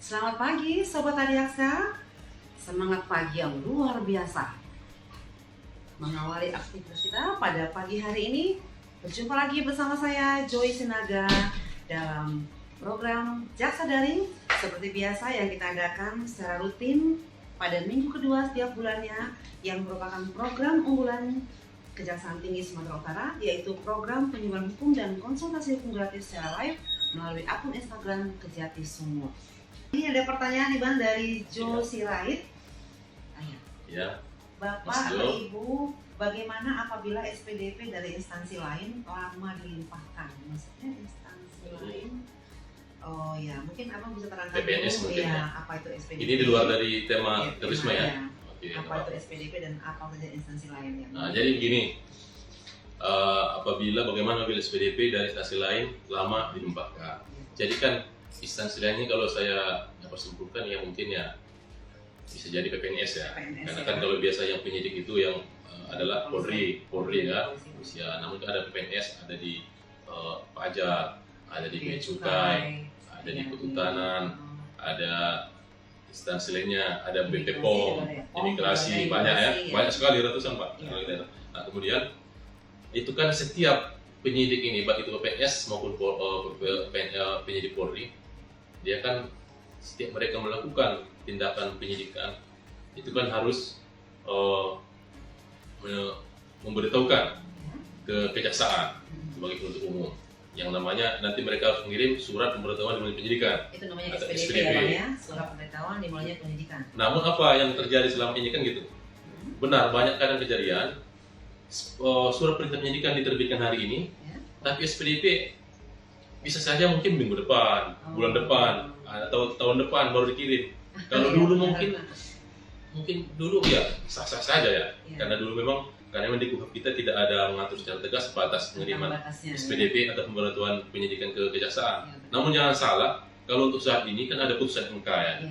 Selamat pagi Sobat Adiaksa. Semangat pagi yang luar biasa mengawali aktivitas kita pada pagi hari ini. Berjumpa lagi bersama saya Joy Sinaga dalam program Jaksa Daring seperti biasa yang kita adakan secara rutin pada minggu kedua setiap bulannya, yang merupakan program unggulan Kejaksaan Tinggi Sumatera Utara, yaitu program penyuluhan hukum dan konsultasi hukum gratis secara live melalui akun Instagram Kejati Sumur. Ini ada pertanyaan nih Bang dari Jo Sirait. Ya. Bapak atau Ibu, bagaimana apabila SPDP dari instansi lain lama dilimpahkan? Maksudnya instansi lain? Oh ya, mungkin Abang bisa terangkan PPNS dulu mungkin ya, apa itu SPDP? Ini di luar dari tema terorisme ya. Oke, apa itu SPDP dan apa saja instansi lain yang? Nah, jadi begini, bagaimana apabila SPDP dari instansi lain lama dilimpahkan? Jadi kan instansi lainnya kalau saya dapat simpulkan ya mungkin ya bisa jadi PPNS ya. Karena kan kalau biasa yang penyidik itu yang adalah Polri ya, usia. Namun ada PPNS, ada di pajak, ada di bea cukai, ada di kehutanan, ada instansi lainnya, ada BP POM, imigrasi, banyak ya, banyak sekali, ratusan Pak. Nah kemudian itu kan setiap penyidik ini, baik itu PPNS maupun penyidik Polri, dia kan setiap mereka melakukan tindakan penyidikan itu kan harus memberitahukan ke kejaksaan sebagai penuntut umum, yang namanya nanti mereka harus mengirim surat pemberitahuan dimulai penyidikan. Itu namanya SPDP ya, surat pemberitahuan dimulai penyidikan. Namun apa yang terjadi selama ini kan gitu, benar banyak kadang kejadian surat perintah penyidikan diterbitkan hari ini, tapi SPDP bisa saja mungkin minggu depan, bulan depan, atau tahun depan baru dikirim. Kalau dulu mungkin dulu ya sah-sah saja ya, karena dulu memang di KUHP kita tidak ada mengatur secara tegas batas pengiriman SPDP atau pemberitahuan penyidikan ke kejaksaan. Namun jangan salah, kalau untuk saat ini kan ada putusan MK ya,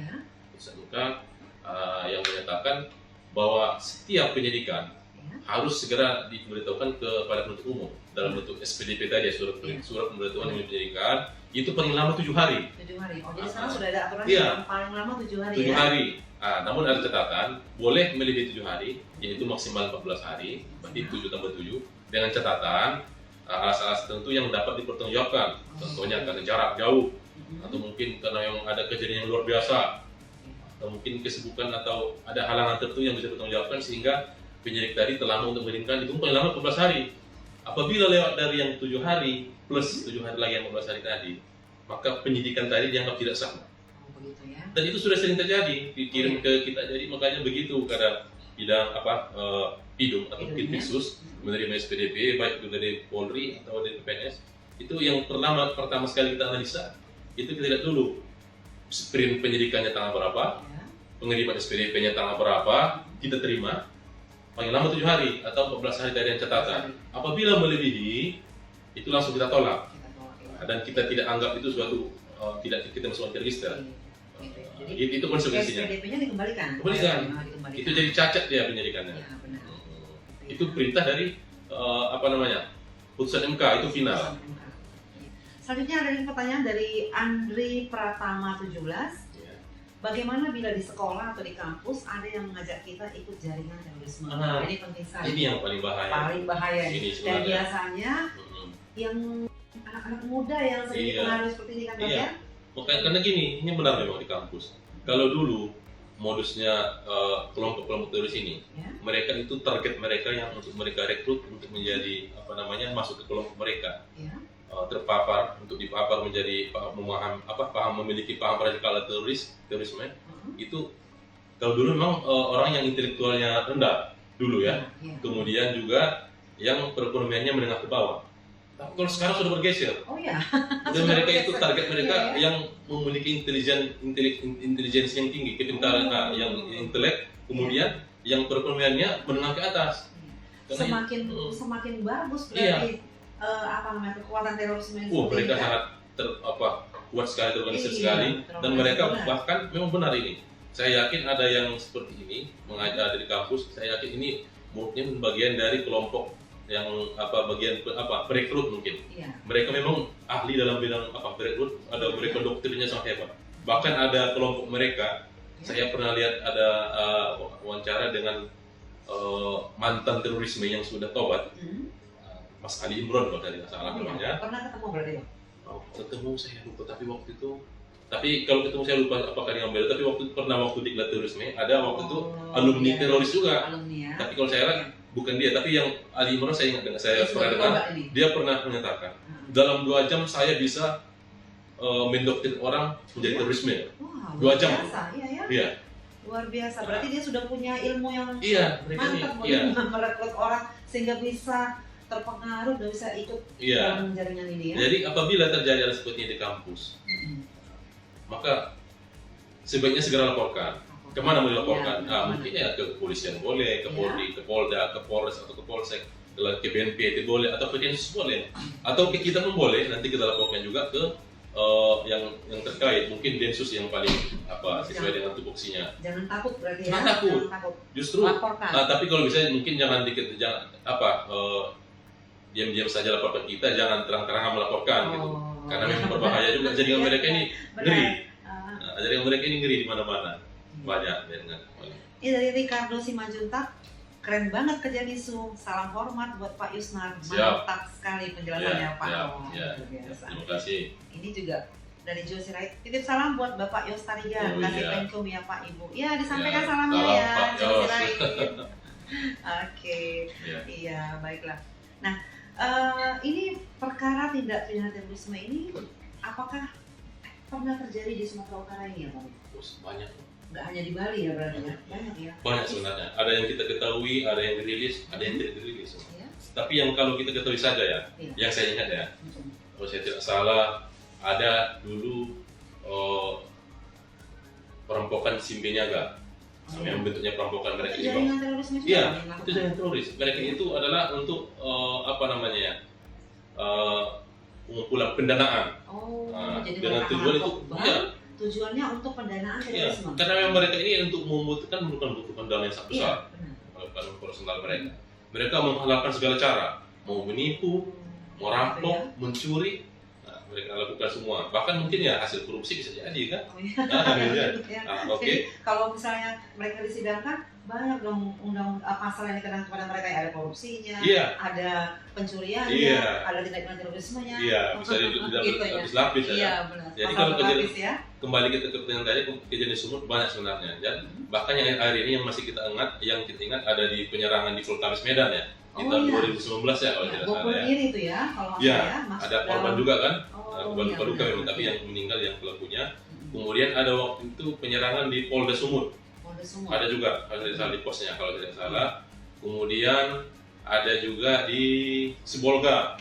putusan MK yang menyatakan bahwa setiap penyidikan harus segera diberitahukan kepada penuntut umum dalam bentuk SPDP tadi ya, surat pemberitahuan penyidikan, itu paling lama 7 hari. 7 hari. Oh, jadi sekarang sudah ada aturan yang paling lama 7 hari 7 ya? hari. Namun ada catatan, boleh melebihi 7 hari, yaitu maksimal 14 hari, berarti 7 tambah 7, dengan catatan alasan-alasan tertentu yang dapat dipertanggungjawabkan. Contohnya karena jarak jauh, atau mungkin karena yang ada kejadian yang luar biasa, atau mungkin kesibukan atau ada halangan tertentu yang bisa dipertanggungjawabkan sehingga penyidik tadi terlambat untuk mengirimkan, itu paling lama 14 hari. Apabila lewat dari yang 7 hari plus 7 hari lagi yang 14 hari tadi, maka penyidikan tadi dianggap tidak sah. Begitu ya. Dan itu sudah sering terjadi, dikirim ke kita, jadi makanya begitu kadang bidang PIDUM atau Pitpiksus menerima SPDP baik itu dari Polri atau dari PPNS, itu yang pertama sekali kita analisa, itu kita lihat dulu sprint penyidikannya tanggal berapa, pengiriman SPDP-nya tanggal berapa, kita terima paling lama 7 hari atau 14 hari dari yang catatan. Apabila melebihi, itu langsung kita tolak. Dan kita tidak anggap itu suatu tidak kita masukkan ke register. Itu konsekuensinya. SPDP-nya dikembalikan. Itu jadi cacat dia penyidikannya. Ya, benar. Itu perintah dari putusan MK, itu final. Selanjutnya ada pertanyaan dari Andri Pratama 17. Bagaimana bila di sekolah atau di kampus ada yang mengajak kita ikut jaringan terorisme? Ini penting sekali. Ini yang paling bahaya. Paling bahaya. Ini dan biasanya yang anak-anak muda yang sering pengaruh seperti ini kan Pak ya? Karena gini, ini benar memang di kampus. Kalau dulu modusnya kelompok-kelompok teroris ini, mereka itu target mereka yang untuk mereka rekrut untuk menjadi masuk ke kelompok mereka. Terpapar untuk dipapar menjadi memiliki paham radikal terorisme itu kalau dulu memang orang yang intelektualnya rendah dulu ya, kemudian juga yang perekonomiannya menengah ke bawah. Tapi kalau sekarang sudah bergeser, dan mereka itu target mereka yang memiliki intelijensi yang tinggi, kepintaran yang intelek, kemudian yang perekonomiannya menengah ke atas. Semakin bagus berarti kekuatan terorisme itu. Mereka sangat kuat sekali, terorganisir sekali, dan mereka bahkan memang benar ini. Saya yakin ada yang seperti ini mengajar dari kampus. Saya yakin ini mungkin bagian dari kelompok yang perekrut mungkin. Mereka memang ahli dalam bidang perekrut, ada mereka dokternya sangat hebat. Bahkan ada kelompok mereka, Ya. saya pernah lihat ada wawancara dengan mantan terorisme yang sudah tobat, Mas Ali Imron kalau tidak salah namanya. Pernah ketemu berarti ya? Ketemu saya lupa, tapi waktu itu, tapi kalau ketemu saya lupa apakah dengan beda, tapi waktu itu pernah waktu di terorisme ada waktu itu alumni iya. teroris juga. Alumni ya. Tapi kalau saya lihat bukan dia, tapi yang Ali Imron saya ingat, saya Sudah pernah dengar, coba ini. dia pernah menyatakan dalam 2 jam saya bisa mendoktrin orang menjadi terorisme. Wah, 2 jam. Biasa, iya ya. Iya. Luar biasa. Berarti dia sudah punya ilmu yang Iya, mereka ini. mantap Iya. merekrut orang sehingga bisa terpengaruh dan bisa ikut Iya. dalam jaringan ini ya. Jadi apabila terjadi hal seperti ini di kampus, maka sebaiknya segera laporkan. Kemana mau dilaporkan? Iya, Mungkin ya ke kepolisian boleh, ke Polri, ke Polda, ke Polres atau ke Polsek, ke BNPT boleh, atau ke Densus boleh, atau ke kita pun boleh. Nanti kita laporkan juga ke yang terkait, mungkin Densus yang paling sesuai dengan tupoksinya. Jangan takut berarti ya. Jangan takut. Jangan takut. Justru, Laporkan. tapi kalau bisa mungkin jangan diam-diam saja laporkan kita, jangan terang-terangan melaporkan gitu. Karena memang berbahaya juga. Jadi mereka ini ngeri. Jadi mereka ini ngeri di mana-mana. Banyak dengan. Ini dari Ricardo Simanjuntak. Keren banget kerja Nisu. Salam hormat buat Pak Yusnar. Mantap sekali penjelasannya Pak. Luar biasa. Terima kasih. Ini juga dari Jo Sirait. Titip salam buat Bapak Yos Tarigan. Kasih penkum ya Pak Ibu. Ya disampaikan salamnya salam, ya Pak Jo Yos. Sirait. Oke. Iya baiklah. Nah ini perkara tindak pidana terorisme ini apakah pernah terjadi di Sumatera Utara ini ya Pak? Banyak. Nggak hanya di Bali ya berarti ya? Banyak ya? Banyak sebenarnya. Ada yang kita ketahui, ada yang dirilis, ada yang tidak dirilis. Ya. Tapi yang kalau kita ketahui saja ya, yang saya ingat ya, kalau saya tidak salah, ada dulu perampokan Simbeniaga. Yang bentuknya perampokan mereka Itu jaringan terorisme juga? Iya, itu jaringan teroris. Mereka itu adalah untuk pengumpulan pendanaan. Jadi dengan mereka tujuan itu, narkoba, tujuannya untuk pendanaan iya, terorisme. karena memang mereka ini untuk membutuhkan dana yang sangat besar. Iya, benar. Kalau personal mereka, mereka menghalalkan segala cara, mau menipu, mau rampok, mencuri, mereka lakukan semua. Bahkan mungkin ya hasil korupsi bisa jadi kan? Oh, iya. Ya. Oke. Jadi kalau misalnya mereka disidangkan, banyak dong pasal yang dikenakan kepada mereka, ya ada korupsinya, Iya. ada pencuriannya, Iya. ada tindak pidana terorismenya. Iya, bisa gitu ya. lapis ya. Iya benar. Jadi Pasal kalau berlapis ya. kembali kita ke pertanyaan tadi, kejadian di Sumut banyak sebenarnya. Dan bahkan yang hari ini yang masih kita ingat ada di penyerangan di Poltabes Medan ya. Di tahun 2019 ya kalau tidak salah ya. Bogor itu ya, kalau nggak Iya, salah ya. ada korban juga kan. Oh, Luka memang, tapi yang meninggal yang pelakunya. Kemudian ada waktu itu penyerangan di Polda Sumut. Ada juga kalau tidak salah di posnya kalau tidak salah. Kemudian ada juga di Sibolga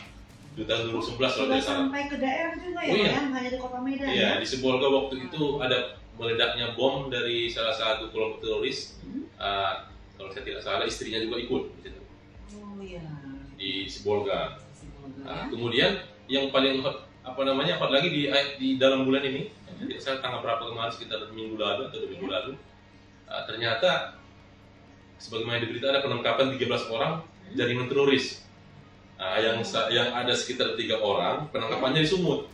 di tahun 2011 kalau sudah tidak salah. sampai ke daerah juga ya, Oh, iya. yang hanya di kota Medan Iya, ya. di Sibolga waktu itu ada meledaknya bom dari salah satu kelompok teroris. Kalau saya tidak salah istrinya juga ikut di situ. Oh iya. Di Sibolga. Ya. Kemudian yang paling hot apalagi di dalam bulan ini, tidak salah tanggal berapa kemarin, sekitar minggu lalu atau 2 minggu lalu, ternyata sebagaimana di berita ada penangkapan 13 orang jaringan teroris. Yang ada sekitar 3 orang penangkapannya di Sumut.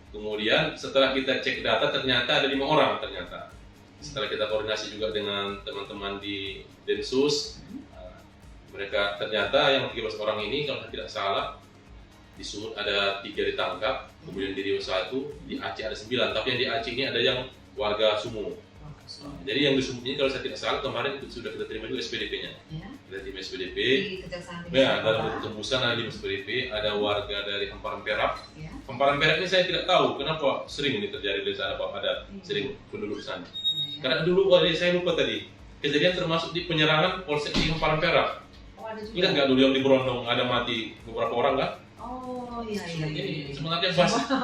Kemudian setelah kita cek data ternyata ada 5 orang ternyata. Setelah kita koordinasi juga dengan teman-teman di Densus, mereka ternyata yang 13 orang ini kalau tidak salah di Sumut ada 3 ditangkap, kemudian di Riau 1, di Aceh ada 9, tapi yang di Aceh ini ada yang warga Sumu. Jadi yang di Sumut ini kalau saya tidak salah kemarin itu sudah kita terima juga SPDP-nya. Ya. Kita terima SPDP. Di Kejaksaan Ya, dalam bentuk tembusan ada 5 SPDP, ada warga dari Hamparan Perak. Ya. Hamparan Perak ini saya tidak tahu kenapa sering ini terjadi di sana, Pak, ada sering penduduk sana. Karena dulu saya lupa tadi, kejadian termasuk di penyerangan Polsek di Hamparan Perak. Ingat nggak dulu yang di Berondong ada mati beberapa orang kan? Oh iya. Jadi sebenarnya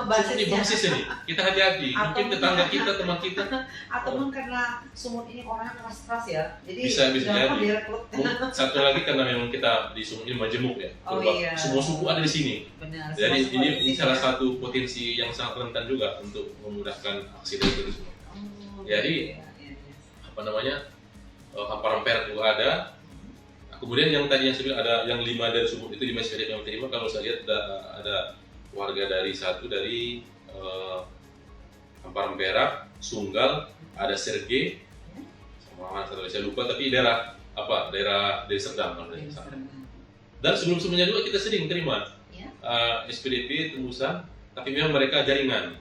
basis ini. Kita hati-hati. Mungkin tetangga kita, teman kita. Atau mungkin karena Sumut ini orangnya keras ya. Jadi bisa jadi. direkrut. Satu lagi karena memang kita di Sumut ini majemuk ya. Iya. Semua suku ada di sini. Benar. Jadi ini salah satu potensi yang sangat rentan juga untuk memudahkan aksi terorisme. Jadi Hamparan Perak juga ada. Kemudian yang tadi yang saya bilang ada yang 5 dari Sumut itu 5 SPDP yang terima. Kalau saya lihat ada warga dari 1 dari Hamparan Perak, Sunggal, ada Sergei, sama saya lupa, tapi daerah Deli Serdang kalau tidak salah. Dan sebelum-sebelumnya juga kita sering terima SPDP tembusan, tapi memang mereka jaringan.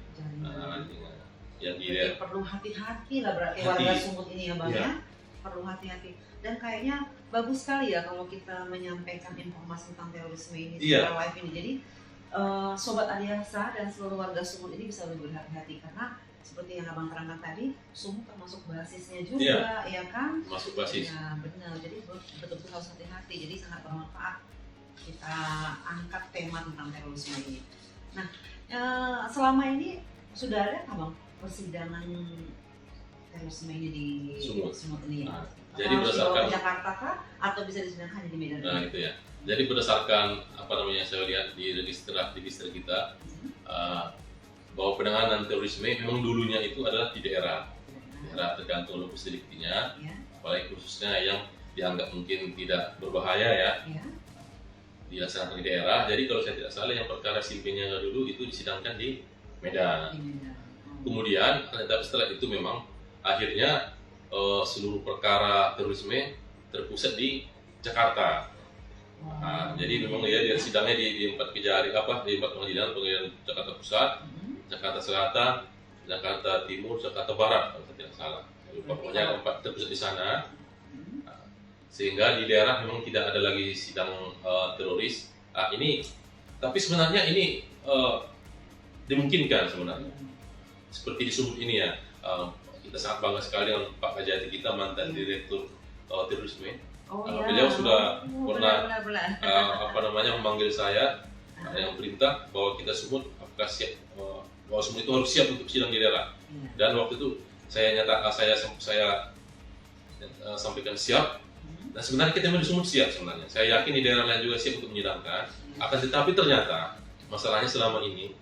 Yang jadi perlu hati-hati lah berarti warga Sumut ini ya Bang ya. Perlu hati-hati. Dan kayaknya bagus sekali ya kalau kita menyampaikan informasi tentang terorisme ini secara live ini. Jadi Sobat Adiaksa dan seluruh warga Sumut ini bisa lebih berhati-hati karena seperti yang Abang terangkan tadi, Sumut termasuk basisnya juga, ya kan? Masuk basis. Ya benar. Jadi betul-betul harus hati-hati. Jadi sangat bermanfaat kita angkat tema tentang terorisme ini. Nah, selama ini sudah ada Abang persidangan terorisme ini di Sumut ini ya? Jadi berdasarkan Jakarta kah atau bisa disidangkan di Medan? Nah itu ya. Jadi berdasarkan saya lihat di register kita bahwa penanganan terorisme memang dulunya itu adalah di daerah tergantung lokus deliktinya, apalagi khususnya yang dianggap mungkin tidak berbahaya ya. Dilaksanakan di daerah. Jadi kalau saya tidak salah yang perkara simpelnya dulu itu disidangkan di Medan. Kemudian setelah itu memang akhirnya seluruh perkara terorisme terpusat di Jakarta. Jadi memang ya dia sidangnya di 4 pengadilan Jakarta Pusat, Jakarta Selatan, Jakarta Timur, Jakarta Barat kalau saya tidak salah. Pokoknya 4 terpusat di sana. Sehingga di daerah memang tidak ada lagi sidang teroris. Tapi sebenarnya ini dimungkinkan sebenarnya. Seperti di Sumut ini ya, kita sangat bangga sekali dengan Pak Kajati kita, mantan direktur terorisme. Beliau sudah pernah memanggil saya yang perintah bahwa kita Sumut apakah siap, bahwa Sumut itu harus siap untuk sidang di daerah. Dan waktu itu saya sampaikan siap. Dan sebenarnya kita di Sumut siap sebenarnya. Saya yakin di daerah lain juga siap untuk menyidangkan. Akan tetapi ternyata masalahnya selama ini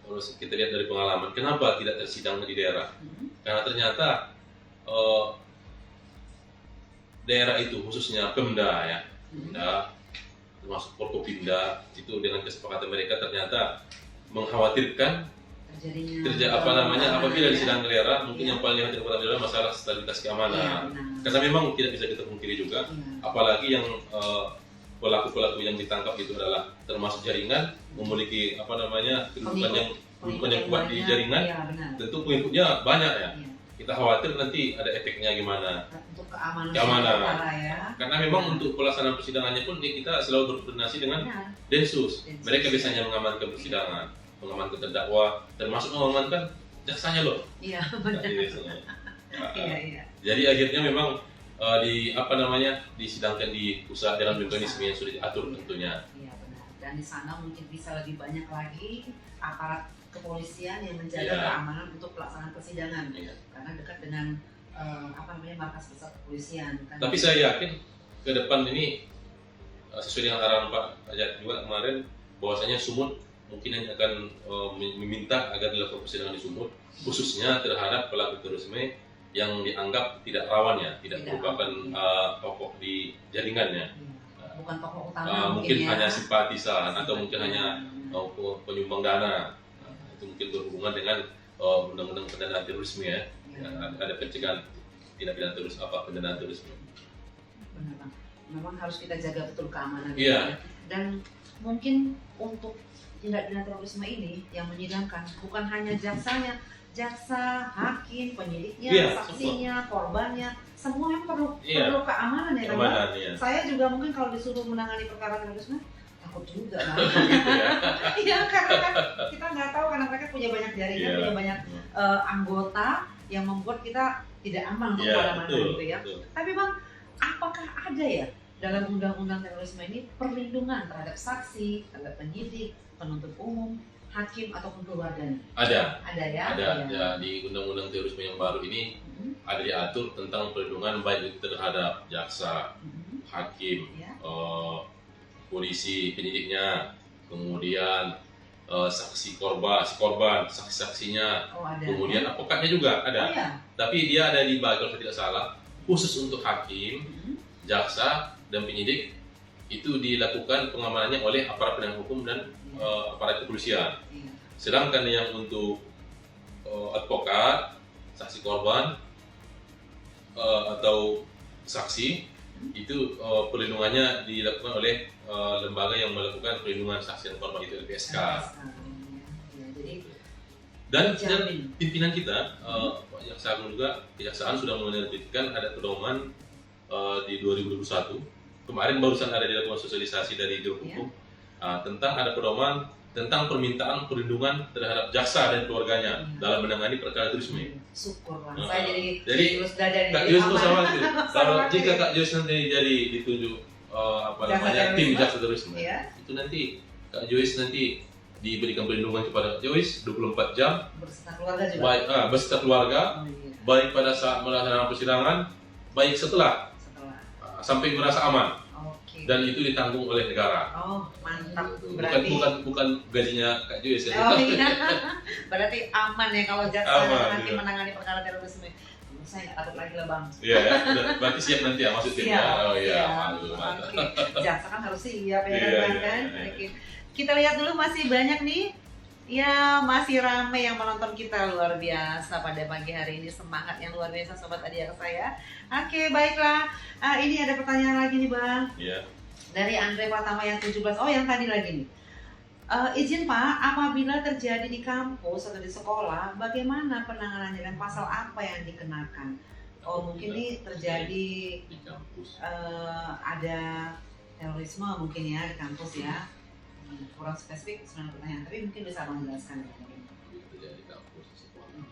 kalau kita lihat dari pengalaman, kenapa tidak tersidang di daerah? Karena ternyata daerah itu khususnya Pemda ya, Pemda termasuk Forkopimda itu dengan kesepakatan mereka ternyata mengkhawatirkan apabila di sidang daerah mungkin yang paling dikhawatirkan adalah masalah stabilitas keamanan. Karena memang tidak bisa kita pungkiri juga, apalagi yang pelaku-pelaku yang ditangkap itu adalah termasuk jaringan, memiliki kedudukan yang kuat di jaringan, tentu pengikutnya banyak ya. Kita khawatir nanti ada efeknya gimana untuk keamanan. Karena memang untuk pelaksanaan persidangannya pun kita selalu berkoordinasi dengan Densus. Mereka biasanya mengamankan persidangan, mengamankan terdakwa, termasuk mengamankan jaksanya loh. Iya benar. Jadi akhirnya memang disidangkan di pusat dalam mekanisme yang sudah diatur tentunya. Iya benar. Dan di sana mungkin bisa lebih banyak lagi aparat kepolisian yang menjaga keamanan untuk pelaksanaan persidangan, karena dekat dengan markas besar kepolisian. Tapi saya yakin ke depan ini sesuai dengan arahan Pak Ajat juga kemarin, bahwasanya Sumut mungkin akan meminta agar dilakukan persidangan di Sumut, khususnya terhadap pelaku terorisme yang dianggap tidak rawan ya, tidak merupakan tokoh di jaringannya. Bukan tokoh utama mungkin hanya simpatisan atau mungkin hanya penyumbang dana. Itu mungkin berhubungan dengan undang-undang pendanaan terorisme ya. Ada pencegahan tindak pidana pendanaan terorisme. Benar Bang. Memang harus kita jaga betul keamanan. Dan mungkin untuk tindak pidana terorisme ini yang menyidangkan bukan hanya jaksanya, jaksa, hakim, penyidiknya, saksinya, korbannya, semua yang perlu keamanan ya kan. Saya juga mungkin kalau disuruh menangani perkara terorisme takut juga kan. Iya karena kan kita nggak tahu, karena mereka punya banyak jaringan, punya banyak anggota yang membuat kita tidak aman untuk kemana-mana gitu ya. Tapi Bang, apakah ada ya dalam undang-undang terorisme ini perlindungan terhadap saksi, terhadap penyidik, penuntut umum, hakim ataupun keluarganya? Ada ya. Ya, di undang-undang terorisme yang baru ini ada diatur tentang perlindungan baik terhadap jaksa, hakim, polisi, penyidiknya, kemudian saksi korban, saksi-saksinya, kemudian advokatnya juga ada. Tapi dia ada di bawah, kalau saya tidak salah, khusus untuk hakim, jaksa dan penyidik itu dilakukan pengamanannya oleh aparat penegak hukum dan aparat kepolisian. Sedangkan yang untuk advokat, saksi korban, atau saksi, itu perlindungannya dilakukan oleh lembaga yang melakukan perlindungan saksi dan korban, itu LPSK. Ya, jadi Dan dijamin. pimpinan kita, Pak Jaksa Agung juga, kejaksaan sudah menerbitkan ada pedoman di 2021. Kemarin barusan ada dilakukan sosialisasi dari Biro Hukum tentang ada pedoman tentang permintaan perlindungan terhadap jaksa dan keluarganya dalam menangani perkara terorisme. Syukurlah. Saya jadi tulus dada nih. Kak jadi Joyce itu aman. sama sih. Kalau Sama jika sih. Kak Joyce nanti jadi ditunjuk Jaksa tim terorisme. jaksa terorisme, Iya. itu nanti Kak Joyce nanti diberikan perlindungan kepada Kak Joyce 24 jam, Beserta keluarga juga. baik beserta keluarga, Oh, iya. baik pada saat melaksanakan persidangan, baik setelah Setelah. sampai merasa aman, Oke. dan itu ditanggung oleh negara. Oh, mantap. Bukan Berarti bukan gajinya Kak Joyce ya. oh iya. Berarti aman ya kalau jaksa Aman, nanti iya. menangani perkara terorisme. Saya nggak takut lagi lah bang. Iya ya, berarti siap nanti ya masuk timnya. Siap, Oh iya, siap. mantap. Oke. Jaksa kan harus siap ya Iya, kan? iya, Kan? iya. Oke. Kita lihat dulu masih banyak nih. Ya masih ramai yang menonton kita, luar biasa pada pagi hari ini, semangat yang luar biasa sobat Adiak saya. Oke baiklah, ini ada pertanyaan lagi nih bang Iya. dari Andre Pratama yang 17. Oh yang tadi lagi nih. Izin Pak, apabila terjadi di kampus atau di sekolah, bagaimana penanganannya dan pasal apa yang dikenakan? Oh mungkin ini terjadi di kampus. ada terorisme mungkin ya di kampus ya. Kurang spesifik sebenarnya pertanyaan, tapi mungkin bisa menjelaskan ya. Terjadi di kampus di sekolah.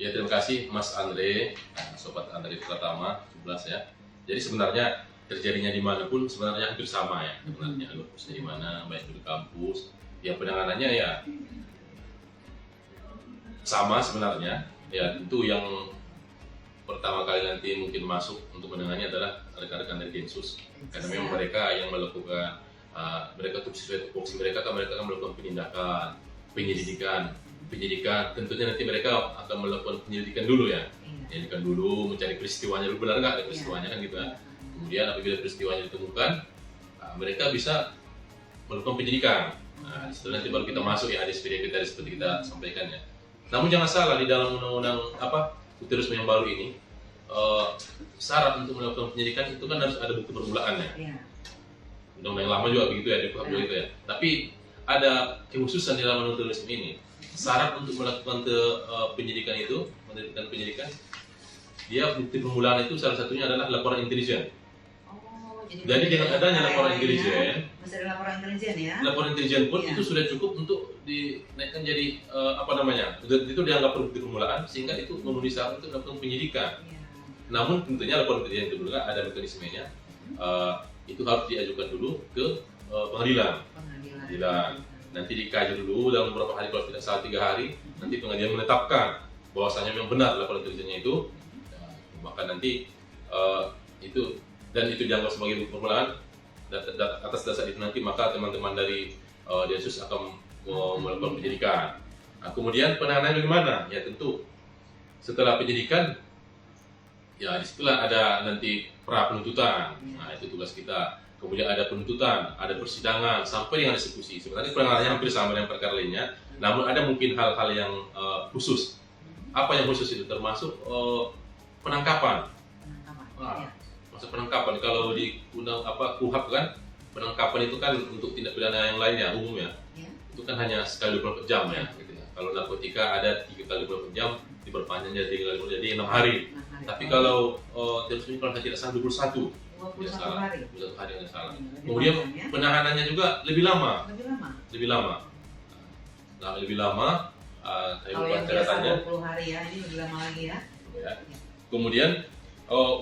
Ya terima kasih Mas Andre, sobat Andre Pratama 17 ya. Jadi sebenarnya terjadinya dimanapun sebenarnya hampir sama ya sebenarnya, kampusnya di mana, baik di kampus, ya penanganannya ya sama sebenarnya. Ya tentu yang pertama kali nanti mungkin masuk untuk menangani adalah rekan-rekan dari Densus, karena memang mereka yang melakukan mereka tupoksi mereka kan melakukan penindakan, penyidikan. Tentunya nanti mereka akan melakukan penyelidikan dulu ya, penyelidikan dulu, mencari peristiwanya dulu, benar nggak ada peristiwanya kan gitu. Kemudian apabila peristiwanya ditemukan, mereka bisa melakukan penyidikan. Nah, setelah nanti baru kita masuk ya ada SPDP tadi seperti kita sampaikan ya. Namun jangan salah, di dalam undang-undang terorisme yang baru ini, syarat untuk melakukan penyidikan itu kan harus ada bukti permulaannya. Undang-undang lama juga begitu ya, di KUHP begitu ya. Tapi ada kekhususan di dalam undang-undang terorisme ini. Syarat untuk melakukan penyidikan itu, menerbitkan penyidikan, dia bukti permulaan itu salah satunya adalah laporan intelijen. Jadi dengan adanya laporan intelijen, masih ada laporan intelijen ya. Laporan intelijen pun itu sudah cukup untuk dinaikkan jadi itu dianggap bukti permulaan, sehingga itu memenuhi syarat untuk melakukan penyidikan. Namun tentunya laporan intelijen itu juga ada mekanismenya. Itu harus diajukan dulu ke pengadilan. Nanti dikaji dulu dalam beberapa hari, kalau tidak salah 3 hari, nanti pengadilan menetapkan bahwasanya memang benar laporan intelijennya itu. Maka nanti itu dianggap sebagai bukti permulaan. Atas dasar itu nanti maka teman-teman dari Densus akan melakukan penyidikan. Nah, kemudian penanganannya bagaimana? Ya tentu setelah penyidikan, ya disitulah ada nanti pra penuntutan. Nah itu tugas kita. Kemudian ada penuntutan, ada persidangan sampai dengan eksekusi. Sebenarnya penanganannya hampir sama dengan perkara lainnya, namun ada mungkin hal-hal yang khusus. Apa yang khusus itu? Termasuk penangkapan. Masa penangkapan, kalau di KUHP kan penangkapan itu kan untuk tindak pidana yang lainnya umumnya, itu kan hanya sekali 24 jam ya, gitu ya. Kalau narkotika ada 3 kali 24 jam, diperpanjang jadi 3 kali 24 jadi 6 hari. Tapi kalau terorisme kalau saya tidak salah 21 hari. 21 hari yang salah. Kemudian penahanannya juga lebih lama. Lebih lama. Kalau yang biasa 20 hari ya, ini lebih lama lagi ya. Kemudian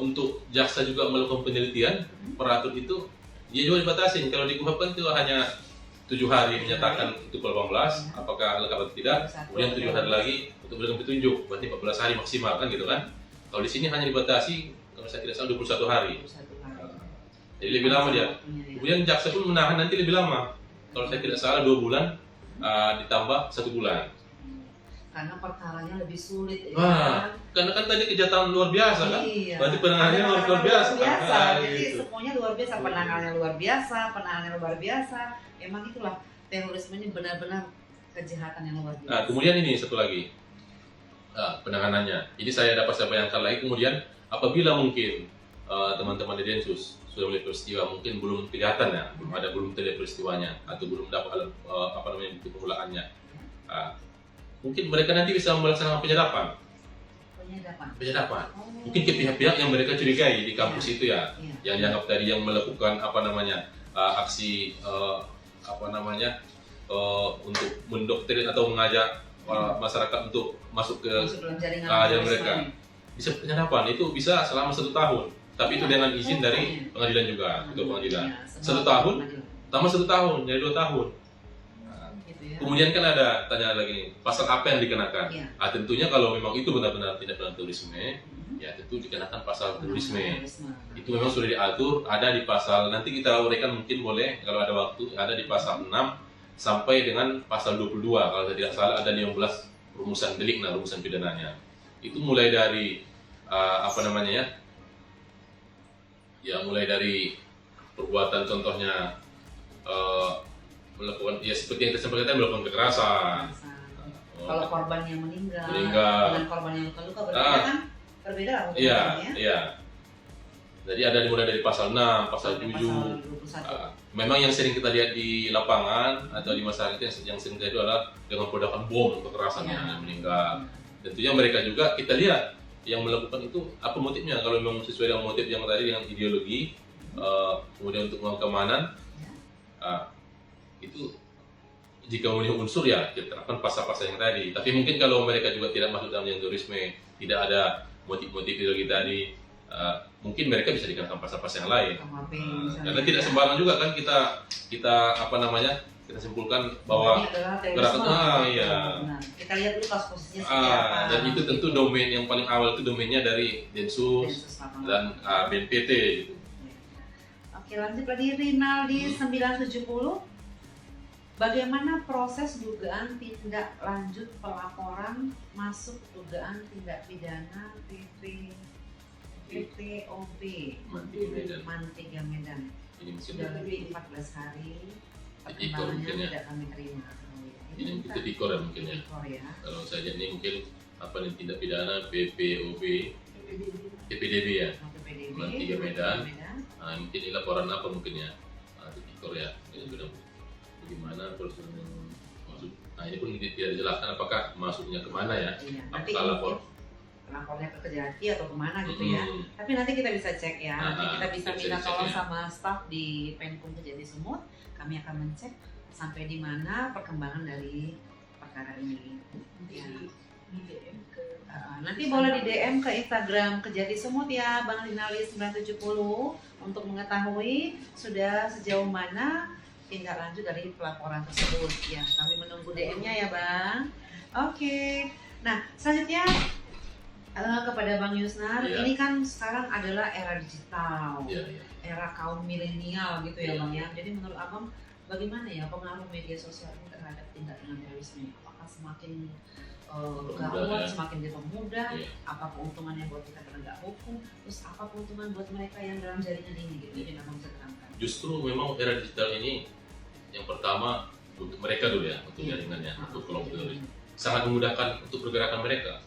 untuk jaksa juga melakukan penelitian, peratur itu dia juga dibatasi. Kalau di KUHP kan itu hanya 7 hari menyatakan itu 18, apakah lengkap atau tidak. Kemudian 7 hari lagi untuk memberikan petunjuk, berarti 14 hari maksimal kan gitu kan. Kalau di sini hanya dibatasi, kalau saya tidak salah 21 hari. Jadi lebih lama dia. Kemudian jaksa pun menahan nanti lebih lama. Kalau saya tidak salah 2 bulan ditambah 1 bulan. Karena perkaranya lebih sulit ya. Karena kan tadi kejahatan luar biasa kan. Iya. Berarti penanganannya luar biasa. Jadi gitu. semuanya luar biasa, penanganannya luar biasa. Memang itulah terorisme ini benar-benar kejahatan yang luar biasa. Nah, kemudian ini satu lagi. penanganannya. Jadi saya dapat saya bayangkan lagi kemudian apabila mungkin teman-teman di Densus sudah melihat peristiwa, mungkin belum kelihatan ya, belum terlihat peristiwanya atau belum dapat bukti permulaannya. Mungkin mereka nanti bisa melaksanakan penyadapan. Mungkin ke pihak-pihak yang mereka curigai di kampus itu ya, yang dianggap tadi yang melakukan aksi untuk mendoktrin atau mengajak masyarakat untuk masuk ke jaringan mereka. Bisa penyadapan itu bisa selama 1 tahun, tapi itu dengan izin dari pengadilan juga, ketua pengadilan. 1 tahun, tambah 1 tahun, jadi 2 tahun. Kemudian kan ada tanya lagi, pasal apa yang dikenakan? Tentunya kalau memang itu benar-benar tindak pidana terorisme, ya tentu dikenakan pasal terorisme. Itu memang sudah diatur, ada di pasal, nanti kita uraikan mungkin boleh kalau ada waktu, ada di pasal 6 sampai dengan pasal 22, kalau saya tidak salah ada 15 rumusan delik, rumusan pidananya. Itu mulai dari mulai dari perbuatan contohnya melakukan, ya seperti yang saya sampaikan, melakukan kekerasan. Kalau korban yang meninggal dengan korban yang luka-luka berbeda kan? Berbeda lah hukumannya. Iya. Jadi ada dimulai dari pasal 6, pasal 7. Memang yang sering kita lihat di lapangan atau di masyarakat yang sering terjadi adalah dengan peledakan bom, kekerasan yang meninggal. Tentunya mereka juga kita lihat yang melakukan itu apa motifnya. Kalau memang sesuai dengan motif yang tadi dengan ideologi, kemudian untuk melakukan keamanan, itu jika memenuhi unsur ya kita terapkan pasal-pasal yang tadi. Tapi mungkin kalau mereka juga tidak masuk dalam yang terorisme, tidak ada motif-motif ideologi tadi, mungkin mereka bisa dikenakan pasal-pasal yang lain. Karena tidak sembarang juga kan kita simpulkan bahwa gerakan kita lihat dulu posisinya seperti apa. Dan itu tentu domain yang paling awal itu domainnya dari Densus dan BNPT gitu. Oke, lanjut lagi Rinaldi 970. Bagaimana proses dugaan tindak lanjut pelaporan masuk dugaan tindak pidana PPOB Mantiga Medan? Sudah lebih 14 hari, perkembangannya tidak kami terima. Ini mungkin tipikor ya mungkin ya. Kalau saya lihat ini mungkin tindak pidana PPOB, PPDB ya, Mantiga Medan. Mungkin ini laporan apa mungkin ya, tipikor ya. Ini sudah bagaimana proses masuk. Ini pun tidak dijelaskan apakah masuknya kemana ya. Apakah lapornya ke Kejati atau kemana gitu ya. Tapi nanti kita bisa cek ya. Nanti kita bisa minta tolong sama staf di Penkum Kejati Sumut. Kami akan mencek sampai di mana perkembangan dari perkara ini. Nanti boleh di DM ke Instagram Kejati Sumut ya, Bang Rinaldi 970 untuk mengetahui sudah sejauh mana tindak lanjut dari pelaporan tersebut ya. Kami menunggu DM-nya ya Bang. Oke. Nah selanjutnya kepada Bang Yusnar, ini kan sekarang adalah era digital, era kaum milenial gitu ya Bang ya. Jadi menurut Abang bagaimana ya pengaruh media sosial ini terhadap tindak pidana terorisme? Apakah semakin gawat, semakin dipermudah? Apa keuntungannya buat kita penegak hukum? Terus apa keuntungan buat mereka yang dalam jaringan ini gitu? Ini Abang bisa terangkan. Justru memang era digital ini yang pertama untuk mereka dulu ya, untuk jaringannya, untuk kelompok teroris sangat memudahkan untuk pergerakan mereka.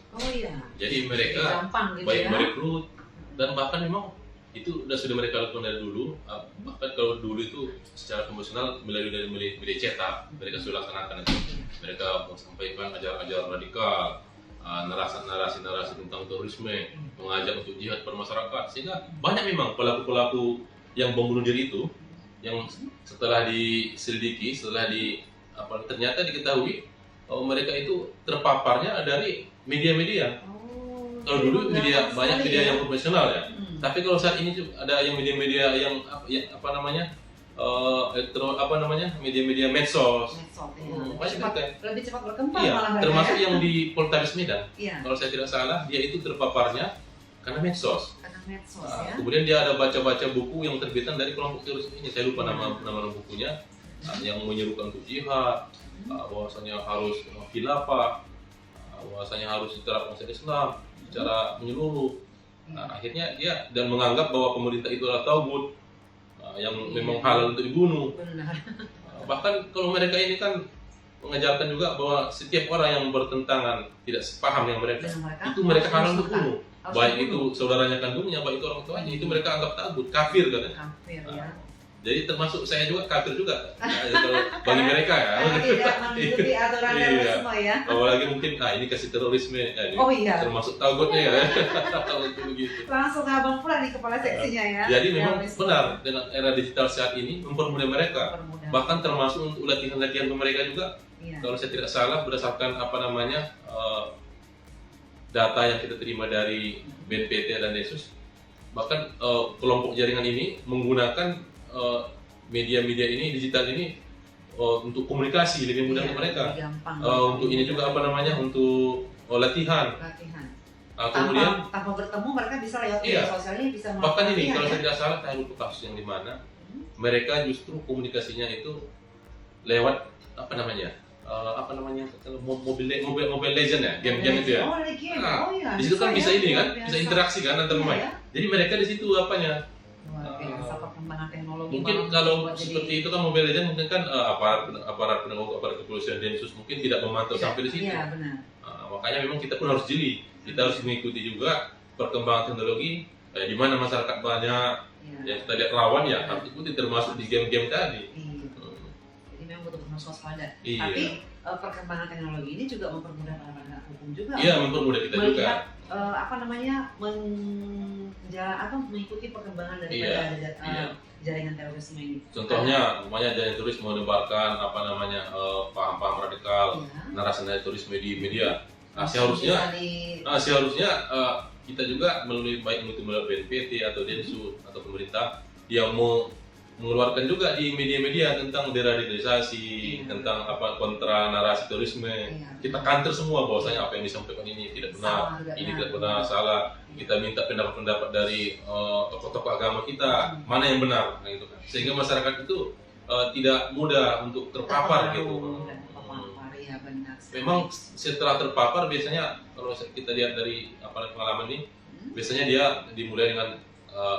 Jadi mereka gampang, gitu baik merekrut dan bahkan memang itu sudah mereka lakukan dari dulu. Bahkan kalau dulu itu secara konvensional melalui media cetak mereka sudah laksanakan itu. Mereka menyampaikan ajaran-ajaran radikal, narasi-narasi tentang terorisme, mengajak untuk jihad pada masyarakat, sehingga banyak memang pelaku-pelaku yang bom bunuh diri itu yang setelah diselidiki, ternyata diketahui mereka itu terpaparnya dari media-media. Kalau dulu banyak media yang profesional ya. Tapi kalau saat ini ada yang media-media yang media-media medsos. Lebih cepat berkembang malah. Termasuk yang di Poltabes Medan. Kalau saya tidak salah, dia itu terpaparnya karena medsos. Kemudian dia ada baca-baca buku yang terbitan dari kelompok teroris ini. Saya lupa nama bukunya, yang menyerukan untuk jihad, bahwasanya harus khilafah, bahwasanya harus diterapkan Islam secara menyeluruh. Akhirnya dia dan menganggap bahwa pemerintah itu adalah tauhid yang memang halal untuk dibunuh. Bahkan kalau mereka ini kan mengajarkan juga bahwa setiap orang yang bertentangan tidak sepaham dengan mereka, Dengan itu mereka harus dimusnahkan. dibunuh. Harus Baik dibunuh. itu saudaranya kandungnya, baik itu orang tuanya, itu mereka anggap tagut, kafir katanya. Kafir ya. Jadi termasuk saya juga kafir juga kalau bagi mereka ya. Karena tidak mengikuti aturan Iya. terorisme ya. Apalagi mungkin ini kasih terorisme, ini Oh iya. termasuk tagutnya ya. Untuk begitu. Langsung abang pula di kepala seksinya ya. Jadi memang Terorisme. benar dengan era digital saat ini mempermudah mereka. Mempermudah. Bahkan termasuk untuk latihan-latihan mereka juga. Iya. Kalau saya tidak salah berdasarkan data yang kita terima dari BNPT dan Densus, bahkan kelompok jaringan ini menggunakan media-media ini, digital ini untuk komunikasi lebih mudah Iya, untuk mereka. lebih gampang. Untuk ini juga untuk latihan. Latihan. Kemudian tanpa bertemu mereka bisa lewat Iya. media sosialnya bisa bahkan ini latihan, kalau ya? saya tidak salah saya lupa kasus yang di mana mereka justru komunikasinya itu lewat Mobile Legend ya, game-game itu ya. Oh, dari game. Nah, Oh iya. Di situ kan bisa ya, ini kan, luar bisa biasa. interaksi kan antar Iya, pemain. ya. Jadi mereka di situ apanya? Luar biasa perkembangan teknologi. Mungkin banget kalau buat seperti jadi- itu kan Mobile Legend mungkin kan aparat penegak aparat kepolisian Densus mungkin tidak memantau sampai di situ. Iya, benar. Makanya memang kita pun harus jeli. Kita harus mengikuti juga perkembangan teknologi. Di mana masyarakat banyak Iya. yang kita lihat rawan ya harus ikuti termasuk di game-game tadi. Iya. Jadi memang betul-betul harus waspada. Iya. Tapi perkembangan teknologi ini juga mempermudah para penegak hukum juga. Iya, mempermudah kita juga. melihat mengikuti perkembangan dari Iya. jaringan terorisme ini. Contohnya, umpamanya ada yang turis menebarkan paham-paham radikal, Iya. narasi turisme di media. Nah, Bisa seharusnya kita juga melalui baik itu melalui BNPT atau Densus atau pemerintah yang mau mengeluarkan juga di media-media tentang deradikalisasi, Iya. tentang kontra narasi terorisme. Iya. Kita counter semua bahwasanya apa yang disampaikan ini tidak benar, Salah, ini benar. tidak benar, salah. Kita minta pendapat-pendapat dari tokoh-tokoh agama kita, mana yang benar, nah, gitu kan. Sehingga masyarakat itu tidak mudah untuk terpapar gitu. Iya, benar. Memang setelah terpapar biasanya kalau kita lihat dari pengalaman ini, biasanya dia dimulai dengan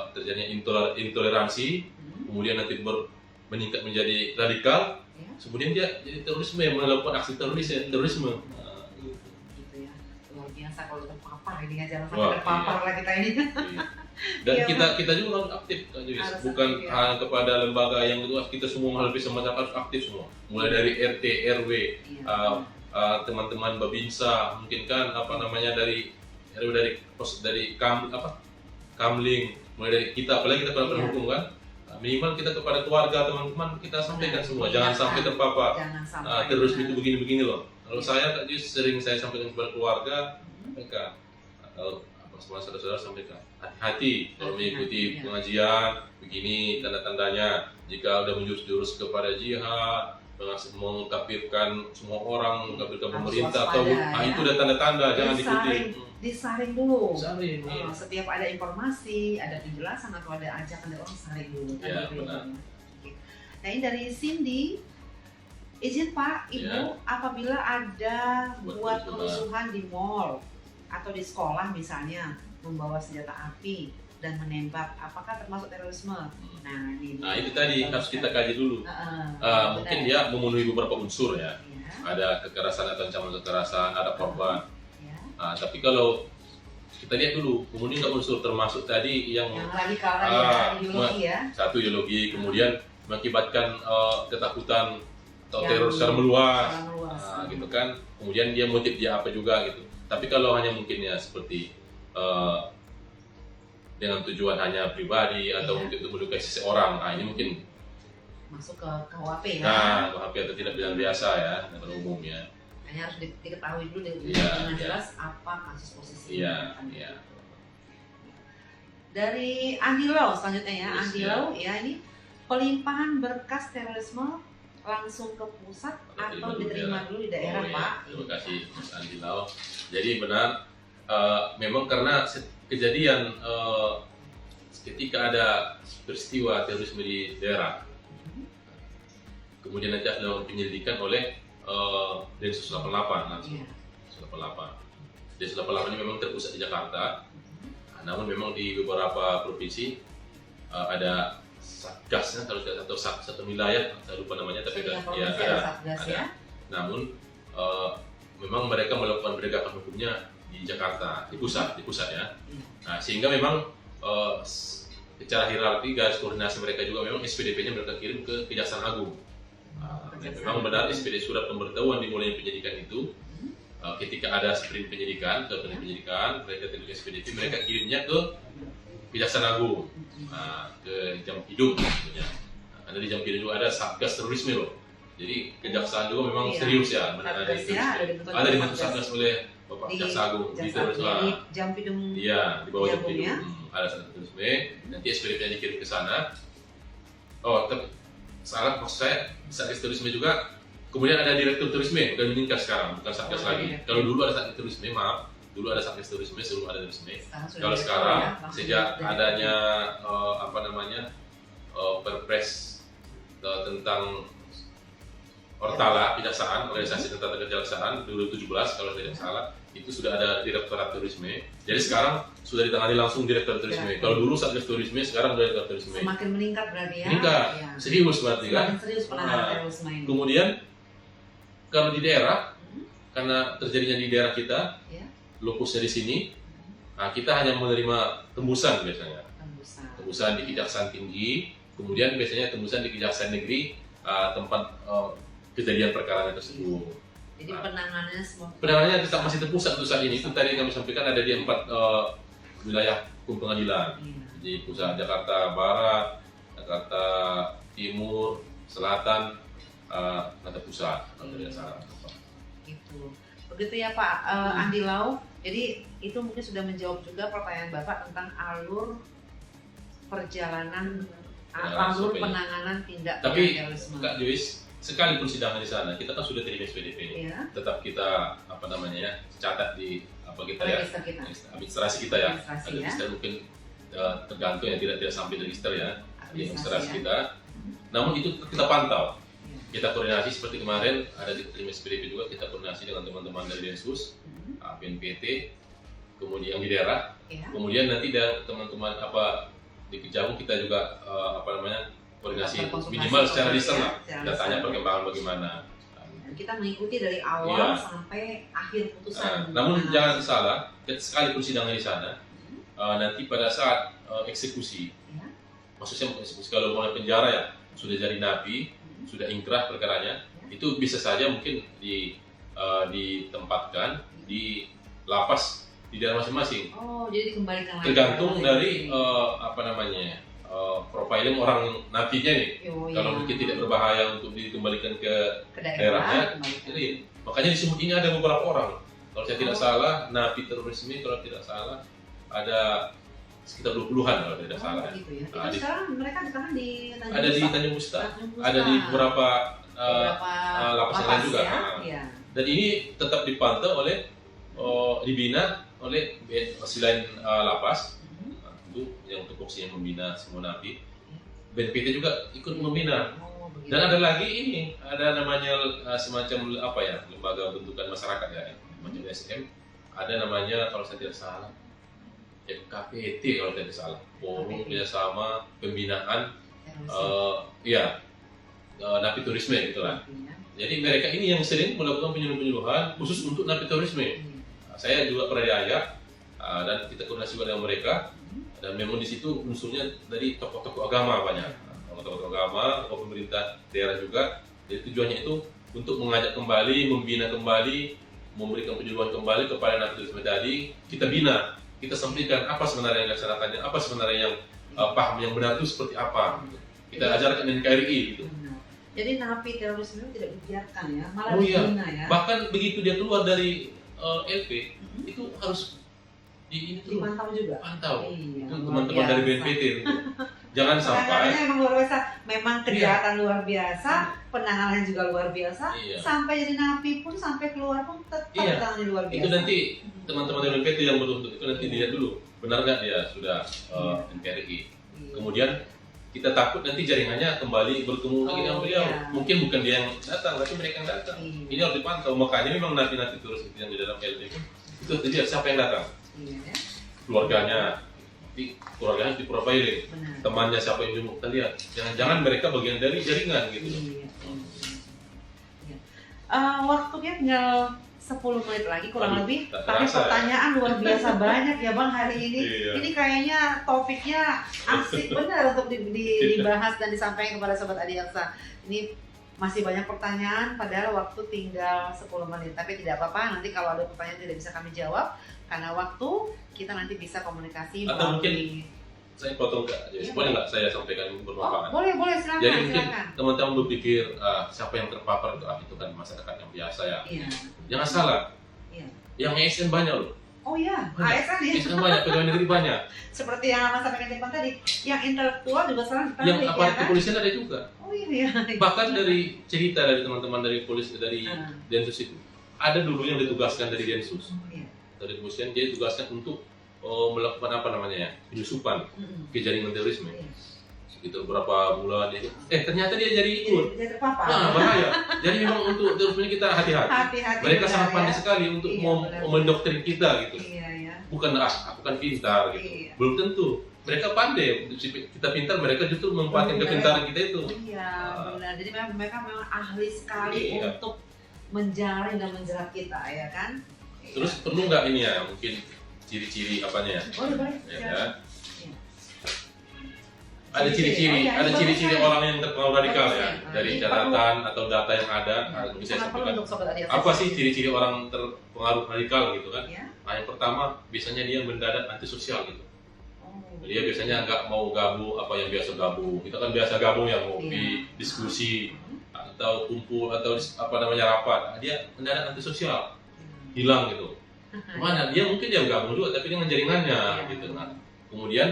terjadinya intoleransi, kemudian nanti meningkat menjadi radikal, Ya. kemudian dia jadi terorisme yang melakukan aksi terorisme. Gitu ya. Luar biasa kalau terpapar ini ya, jangan Wah, sampai terpapar iya. lah kita ini. Iya. Dan Iya, kita juga harus aktif, Kak Joyce. Harus Bukan aktif, ya. hanya kepada lembaga yang luas, kita semua harus bisa masyarakat harus aktif semua. Mulai dari RT, RW, Iya. teman-teman Babinsa, mungkin kan dari RW dari Kamling, mulai dari kita, apalagi kita para Iya. penhukum kan. Minimal kita kepada keluarga, teman-teman kita sampaikan Benar. semua, Iya, jangan Kak. sampai terpapar. Jangan sampai. Terorisme benar. itu begini-begini loh. Kalau saya Kak Joyce sering saya sampaikan kepada keluarga, mereka atau semua saudara-saudara sampaikan hati-hati kalau mengikuti Iya. pengajian begini tanda-tandanya. Jika udah menjurus kepada jihad, mengkafirkan semua orang, mengkafirkan Harus pemerintah waspada, atau ya. itu udah tanda-tanda jangan diikuti. Disaring dulu. Saring, iya. Setiap ada informasi, ada penjelasan atau ada ajakan dari orang saring dulu. Kan Iya, gitu ya. benar. Oke. Nah ini dari Cindy, izin Pak, Ibu, Iya. apabila ada Buat buat kerusuhan. kerusuhan di mall atau di sekolah misalnya, membawa senjata api dan menembak, apakah termasuk terorisme? Nah ini. Nah itu tadi harus kita kaji dulu. Mungkin dia memenuhi beberapa unsur ya. Ya, Ada kekerasan atau ancaman kekerasan, ada korban. ya. Tapi kalau kita lihat dulu, kemudian nggak unsur termasuk tadi yang Yang radikal tadi ya, ideologi ya. satu ideologi, kemudian mengakibatkan ketakutan atau Yang teror secara meluas, secara meluas. gitu kan. Kemudian dia motif dia apa juga gitu. Tapi kalau hanya mungkin ya seperti dengan tujuan hanya pribadi atau Iya. mungkin untuk melukai seseorang, ini mungkin Masuk ke KUHP ya. KUHP atau tidak pidana biasa ya, pada umumnya. Hanya harus diketahui dulu dengan Iya, jelas apa kasus posisi. Iya, iya. Dari Andi Lau selanjutnya ya, Yes, Andi ya. Lau ya ini pelimpahan berkas terorisme langsung ke pusat Atau atau dulu diterima ya. dulu di daerah iya. Pak. Terima kasih Mas Andi Lau. Jadi benar, memang karena kejadian ketika ada peristiwa terorisme di daerah, kemudian nanti ada penyelidikan oleh Densus 88 langsung. Iya. 88. Densus 88 ini memang terpusat di Jakarta, namun memang di beberapa provinsi ada satgasnya, atau satu wilayah, saya lupa namanya, tapi Setiap ya provinsi ada satgas ya. namun memang mereka melakukan penegakan hukumnya di Jakarta, di pusat ya. Nah, sehingga memang secara hierarki garis koordinasi mereka juga memang SPDP-nya mereka kirim ke Kejaksaan Agung. Memang benar SPD surat pemberitahuan dimulainya penyidikan itu ketika ada sprint penyidikan, mereka terima SPDP, mereka kirimnya ke Kejaksaan Agung, ke Jampidum tentunya. Karena di Jampidum juga ada Satgas Terorisme loh. Jadi kejaksaan juga memang serius ya menangani terorisme. Ada dibentuk Satgas oleh Bapak Jaksa Agung di Jampidum. Iya, di bawah Jampidum. Ada Satgas Terorisme, nanti SPDP-nya dikirim ke sana. Oh, tapi salah maksud saya, Satgas Terorisme juga, kemudian ada Direktur Terorisme, bukan meningkat sekarang, bukan Satgas lagi. Kalau dulu ada Satgas Terorisme, maaf, dulu ada Satgas Terorisme, sebelum ada terorisme. Kalau sekarang, sejak adanya Perpres tentang Ortala, Kejaksaan, Organisasi Tentang Kejaksaan 2017 kalau tidak salah, itu sudah ada Direktorat Terorisme. Jadi sekarang sudah ditangani langsung Direktur Terorisme. Kalau dulu Satgas Terorisme, sekarang Direktur Terorisme. Semakin meningkat berarti ya? Meningkat, serius berarti kan? Semakin serius penanganan terorisme ini. Kemudian kalau di daerah, karena terjadinya di daerah kita, lokusnya di sini, kita hanya menerima tembusan biasanya. Tembusan di Kejaksaan Tinggi, kemudian biasanya tembusan di Kejaksaan Negeri, tempat kejadian perkara tersebut. Jadi penanganannya semua. Penanganannya tetap masih terpusat untuk saat ini. Itu tadi kami sampaikan ada di 4 wilayah hukum pengadilan. Di pusat Jakarta Barat, Jakarta Timur, Selatan, Jakarta Pusat. Kalau tidak salah. Gitu. Begitu ya Pak Andi Lau. Jadi itu mungkin sudah menjawab juga pertanyaan Bapak tentang alur perjalanan, alur penanganan tindak pidana terorisme. Tapi Kak Joyce, sekalipun sidangan di sana, kita kan sudah terima SPDP. Tetap kita catat di administrasi kita ya. Register mungkin tergantung yang tidak sampai register ya di administrasi kita. Namun itu kita pantau. Kita koordinasi seperti kemarin ada di terima SPDP juga, kita koordinasi dengan teman-teman dari Densus, BNPT, kemudian di daerah. Kemudian nanti dari teman-teman di Kejagung kita juga koordinasi minimal secara lisan lah, kita tanya perkembangan bagaimana. Kita mengikuti dari awal sampai akhir putusan. Namun jangan salah, sekalipun sidangnya di sana, nanti pada saat eksekusi, maksudnya eksekusi kalau mau penjara ya sudah jadi napi, sudah ingkrah perkaranya, itu bisa saja mungkin ditempatkan di lapas di daerah masing-masing. Oh, jadi dikembalikan lagi. Tergantung dari profiling orang napinya nih. Kalau mungkin tidak berbahaya untuk dikembalikan ke daerahnya. Jadi, makanya di Sumut ini ada beberapa orang. Kalau saya tidak salah, napi terorisme kalau tidak salah ada sekitar 20-an kalau tidak salah. Gitu ya. Sekarang mereka ditahan di Tanjung Ada di Tanjung Musta, ada di beberapa lapas lain juga. Dan ini tetap dipantau oleh dibina oleh selain lapas, itu yang tupoksi yang membina semua napi, BNPT juga ikut membina. Dan ada lagi ini, ada namanya semacam lembaga bentukan masyarakat ya, macam SM, ada namanya kalau saya tidak salah FKPT kalau tidak salah, Forum Kerjasama Pembinaan napi terorisme gitulah. Jadi mereka ini yang sering melakukan penyuluhan khusus untuk napi terorisme. Saya juga pernah diajak dan kita koordinasi dengan mereka, dan memang di situ unsurnya dari tokoh-tokoh agama banyak, tokoh-tokoh agama, tokoh pemerintah daerah juga. Jadi tujuannya itu untuk mengajak kembali, membina kembali, memberikan penyuluhan kembali kepada napi terorisme tadi. Kita bina, kita sampaikan apa sebenarnya yang dilaksanakannya, apa sebenarnya yang paham yang benar itu seperti apa. Kita ajarkan NKRI gitu. Jadi napi terorisme itu tidak dibiarkan ya, malah dibina ya. Bahkan begitu dia keluar dari LP itu harus dipantau juga. Pantau. Itu teman-teman dari BNPT. Jangan sampai. Memang luar biasa, memang kejahatan luar biasa, penanganan juga luar biasa. Sampai jadi napi pun, sampai keluar pun tetap ditangani luar biasa. Itu nanti teman-teman dari BNPT yang betul-betul itu nanti dilihat dulu, benar nggak dia sudah NKRI. Kemudian kita takut nanti jaringannya kembali bertemu lagi dengan beliau. Mungkin bukan dia yang datang, tapi mereka yang datang. Ini harus dipantau. Makanya memang napi-napi terus yang di dalam LP itu dilihat siapa yang datang. Keluarganya, keluarganya di profiling. Temannya siapa yang jemput, kita lihat. Jangan-jangan mereka bagian dari jaringan gitu. Waktunya tinggal 10 menit lagi kurang Aduh, lebih. tak Tapi terasa ya. pertanyaan luar biasa banyak ya Bang hari ini. Iya. Ini kayaknya topiknya asik benar untuk dibahas dan disampaikan kepada Sobat Adiaksa. Ini masih banyak pertanyaan padahal waktu tinggal 10 menit. Tapi tidak apa-apa, nanti kalau ada pertanyaan tidak bisa kami jawab karena waktu, kita nanti bisa komunikasi Atau melalui. Saya potong Kak, jadi boleh nggak saya sampaikan bermanfaat? Boleh silakan. Jadi mungkin silakan. teman-teman berpikir siapa yang terpapar itu kan masyarakat yang biasa ya. Iya. Jangan salah, Iya. yang ASN banyak loh. Oh iya, Banyak. ASN ya. ASN banyak, pegawai negeri banyak. Seperti yang Mas sampaikan di depan tadi, yang intelektual juga sekarang Yang ditarik, aparat ya kan? kepolisian ada juga. Oh iya. Bahkan dari cerita dari teman-teman dari polisi dari Ah. Densus itu, ada dulu yang ditugaskan dari Densus, Oh iya. dari kepolisian dia ditugaskan untuk melakukan apa namanya ya, penyusupan Mm-mm. ke jaringan terorisme. Iya. Sekitar berapa bulan dia, ternyata dia jadi ikut. Jadi terpapar. Nah, bahaya. Jadi memang untuk terorisme kita hati-hati. Hati-hati. Mereka benar, sangat pandai ya. sekali untuk Iya, benar. mendoktrin kita gitu. Iya ya. Bukan aku kan pintar gitu. Iya. Belum tentu. Mereka pandai. Kita pintar, mereka justru memanfaatkan Benar. kepintaran kita itu. Iya, benar. Jadi memang mereka memang ahli sekali Iya. untuk menjaring dan menjerat kita, ya kan? Terus perlu nggak ini ya, mungkin ciri-ciri apanya ya? Boleh. Ya, silakan. kan? Iya. Ada ciri-ciri, Oh, iya, ada bagus ciri-ciri sekali. orang yang terpengaruh radikal Bagus ya. ya. Dari Ini catatan atau data yang ada, bisa saya Sangat perlu sampaikan. untuk Sobat Adiaksa. Apa sih ciri-ciri orang terpengaruh radikal gitu kan? Ya. Nah, yang pertama biasanya dia mendadak antisosial gitu. Oh. Dia biasanya nggak mau gabung apa yang biasa gabung. Kita kan biasa gabung yang ngopi, Iya. diskusi, atau kumpul atau apa namanya rapat. Nah, dia mendadak antisosial, hilang gitu. Kemana? Dia mungkin dia gabung juga, tapi dengan jaringannya Iya. gitu. Nah, kemudian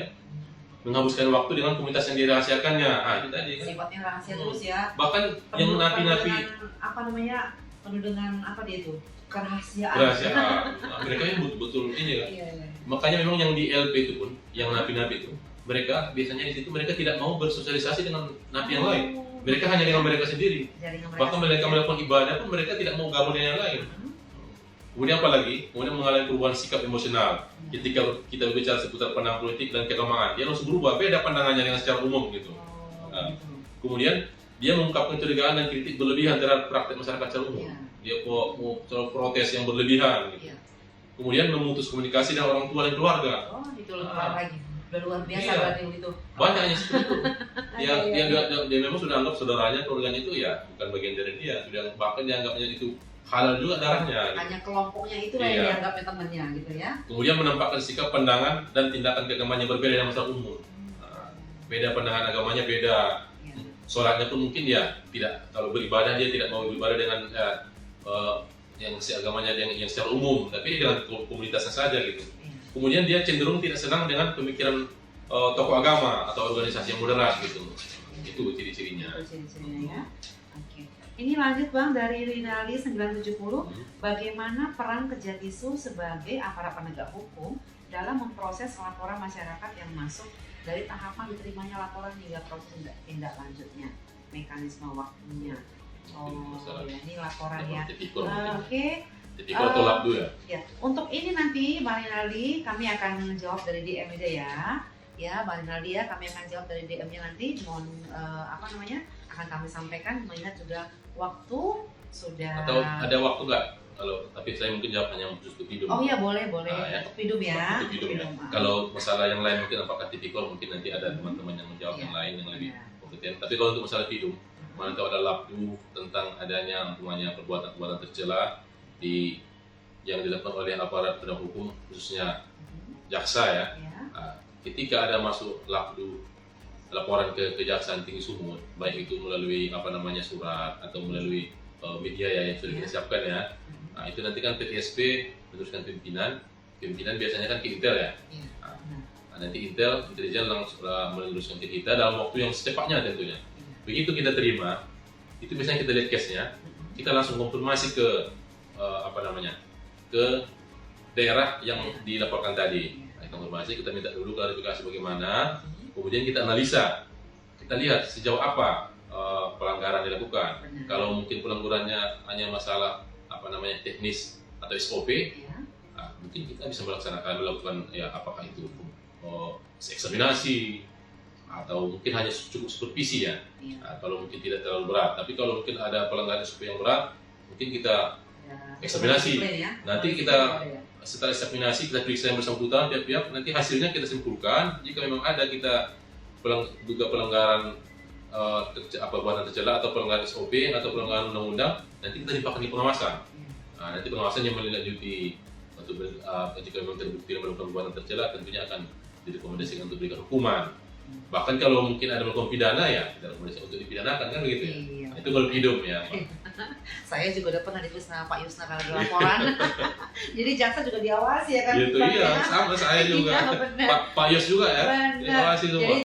menghabiskan waktu dengan komunitas yang dirahasiakannya. Ah, itu tadi kan. Sifatnya rahasia terus ya. Bahkan yang Penuh napi-napi dengan, apa namanya, penuh dengan apa dia itu, kerahasiaan. kerahasiaan. Nah, mereka yang betul-betul ini kan. Iya. Makanya memang yang di LP itu pun, yang napi-napi itu, mereka biasanya di situ mereka tidak mau bersosialisasi dengan napi yang lain. Mereka hanya dengan mereka sendiri. Jaringan Bahkan mereka sendiri. melakukan ibadah pun mereka tidak mau gabung dengan yang lain. Kemudian apa lagi? Kemudian mengalami perubahan sikap emosional. Ketika kita berbicara seputar pandangan politik dan keagamaan, dia langsung berubah, beda pandangannya dengan secara umum gitu. Oh, Nah, gitu. Kemudian dia mengungkapkan kecurigaan dan kritik berlebihan terhadap praktek masyarakat secara umum. Iya. Dia mau selalu protes yang berlebihan gitu. Iya. Kemudian memutus komunikasi dengan orang tua dan keluarga. Oh, itu lebih parah lagi. Udah luar biasa Iya. berarti itu. Banyak yang seperti itu. Iya, Dia memang sudah anggap saudaranya, keluarganya itu ya bukan bagian dari dia. Sudah bahkan dianggapnya itu halal juga darahnya. Gitu. Hanya kelompoknya itu lah Iya. yang dianggapnya temannya gitu ya. Kemudian menampakkan sikap pandangan dan tindakan keagamaan yang berbeda dengan masyarakat umum. Nah, beda pandangan agamanya beda. Iya. Sholatnya pun mungkin dia tidak, kalau beribadah dia tidak mau beribadah dengan yang agamanya yang secara umum, tapi dengan komunitasnya saja gitu. Iya. Kemudian dia cenderung tidak senang dengan pemikiran tokoh agama atau organisasi yang moderat gitu. Itu ciri-cirinya. Itu ciri-cirinya ya. Oke. Ini lanjut Bang dari Rinali 970. Bagaimana peran Kejatisu sebagai aparat penegak hukum dalam memproses laporan masyarakat yang masuk dari tahapan diterimanya laporan hingga proses tindak lanjutnya, mekanisme waktunya. Oh, ya, ini laporannya. Oke. Tipikor atau labdu ya. Ya, untuk ini nanti Bang Rinaldi kami akan jawab dari DM aja ya. Ya, Bang Rinaldi ya, kami akan jawab dari DM-nya nanti. Mohon apa namanya? Akan kami sampaikan mengingat juga waktu sudah. Atau ada waktu nggak? Kalau tapi saya mungkin jawab hanya khusus untuk hidup. Oh iya boleh Ya. untuk hidup ya. Untuk hidup ya. Ah. Kalau masalah yang lain mungkin apakah tipikor mungkin nanti ada teman-teman yang menjawab Iya. yang lain yang lebih Iya. kompeten. Tapi kalau untuk masalah hidup, mana tahu ada labdu tentang adanya umpamanya perbuatan-perbuatan tercela yang dilakukan oleh aparat penegak hukum khususnya jaksa ya. Ya. Nah, ketika ada masuk labdu laporan ke Kejaksaan Tinggi Sumut, baik itu melalui apa namanya surat atau melalui media ya yang sudah kita siapkan ya. Nah, itu nanti kan PTSP meneruskan pimpinan biasanya kan ke Intel ya. Iya. Nah, nanti intelijen langsung meneruskan ke kita dalam waktu yang secepatnya tentunya. Begitu kita terima, itu biasanya kita lihat case-nya, kita langsung konfirmasi ke ke daerah yang dilaporkan tadi. Nah, konfirmasi, kita minta dulu klarifikasi bagaimana, kemudian kita analisa, kita lihat sejauh apa pelanggaran dilakukan. Benar. Kalau mungkin pelanggarannya hanya masalah teknis atau SOP, Ya. nah, mungkin kita bisa melakukan ya apakah itu eksaminasi atau mungkin hanya cukup supervisi ya. Iya. Nah, kalau mungkin tidak terlalu berat, tapi kalau mungkin ada pelanggaran SOP yang berat, mungkin kita Ya, eksaminasi. ya. Nanti kita setelah eksaminasi kita periksa yang bersangkutan tiap-tiap, nanti hasilnya kita simpulkan. Jika memang ada kita duga pelanggaran buatan tercela atau pelanggaran SOP atau pelanggaran undang-undang, nanti kita limpahkan di pengawasan. Nah, nanti pengawasan yang menindaklanjuti untuk jika memang terbukti melakukan perbuatan tercela, tentunya akan direkomendasikan untuk diberikan hukuman. Bahkan kalau mungkin ada melakukan pidana, ya kita rekomendasikan untuk dipidanakan, kan begitu ya. Iya. Nah, itu kalau hidup ya. Saya juga udah pernah diperiksa Pak Yusna kalau ada laporan. Jadi jaksa juga diawasi ya kan? Gitu, Pak, iya, ya? sama saya juga. Iya, benar. Pak Yos juga ya, Benar. diawasi semua. Jadi